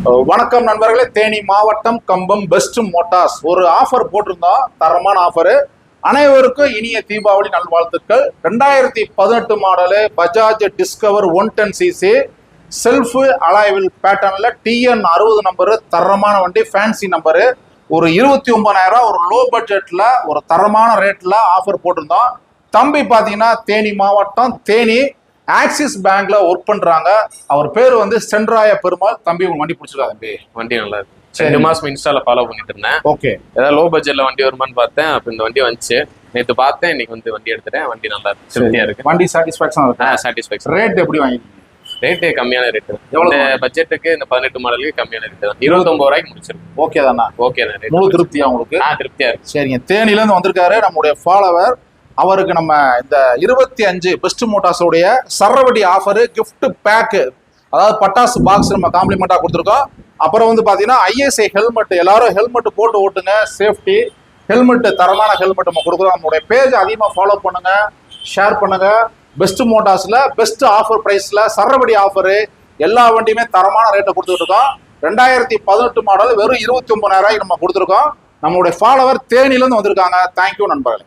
வணக்கம் நண்பர்களே, தேனி மாவட்டம் கம்பம் பெஸ்ட் மோட்டார்ஸ் ஒரு ஆஃபர் போட்டிருந்தோம். தரமான ஆஃபரு. அனைவருக்கும் இனிய தீபாவளி நல்வாழ்த்துக்கள். 2018 model Bajaj discover 110cc self alloy wheel பேட்டர்ன்ல TN 60 நம்பரு, தரமான வண்டி, ஃபேன்சி நம்பரு. ஒரு 29,000 ஒரு லோ பட்ஜெட்ல ஒரு தரமான ரேட்ல ஆஃபர் போட்டிருந்தோம். தம்பி பாத்தீங்கன்னா தேனி மாவட்டம் தேனி ஆக்சிஸ் பேங்க்ல ஒர்க் பண்றாங்க. அவர் பேர் வந்து சென்றாய பெருமாள். தம்பி உங்க வண்டி பிடிச்சிருக்கா? தம்பி வண்டி நல்லா இருக்கு. 2 மாசம் இன்ஸ்டால ஃபாலோ பண்ணிட்டு இருந்தேன். ஓகே, ஏதாவது லோ பட்ஜெட்ல வண்டி வருமான்னு பார்த்தேன். அப்ப இந்த வண்டி வந்துச்சு. நேற்று பார்த்தேன், இன்னைக்கு வந்து வண்டி எடுத்துட்டேன். வண்டி நல்லா இருக்கு, திருப்தியா இருக்கு. வண்டி சாட்டிஸ்ஃபேக்ஷன் இருக்கு. சாட்டிஸ்ஃபேக்ஷன். ரேட் எப்படி வாங்கிருக்கீங்க? ரேட்டு கம்மியான ரேட்டு. இந்த பட்ஜெட்டுக்கு இந்த 18 மாடலுக்கு கம்மியான ரேட்டு தான். 29 ரூபாய்க்கு முடிச்சிருக்கு. ஓகே தானா? ஓகே தான். முழு திருப்தியா உங்களுக்கு? திருப்தியா இருக்கு. சரிங்க. தேனில இருந்து வந்திருக்காரு நம்முடைய ஃபாலோவர். அவருக்கு நம்ம இந்த 25 பெஸ்ட் மோட்டார்ஸோடைய சரவடி ஆஃபரு கிஃப்ட் பேக்கு, அதாவது பட்டாசு பாக்ஸ் நம்ம காம்ப்ளிமெண்டா கொடுத்துருக்கோம். அப்புறம் வந்து பாத்தீங்கன்னா ISI ஹெல்மெட், எல்லாரும் ஹெல்மெட் போட்டு ஓட்டுங்க, சேஃப்டி ஹெல்மெட், தரமான ஹெல்மெட் நம்ம கொடுக்குறோம். நம்மளுடைய பேஜ் அதிகமாக ஃபாலோ பண்ணுங்க, ஷேர் பண்ணுங்க. பெஸ்ட் மோட்டார்ஸ்ல பெஸ்ட் ஆஃபர் பிரைஸ்ல சரவடி ஆஃபரு, எல்லா வண்டியுமே தரமான ரேட்டை கொடுத்துட்டு இருக்கோம். 2018 மாடல் வெறும் 29,000 நம்ம கொடுத்துருக்கோம். நம்மளுடைய ஃபாலோவர் தேனில இருந்து வந்திருக்காங்க. தேங்க்யூ நண்பர்களே.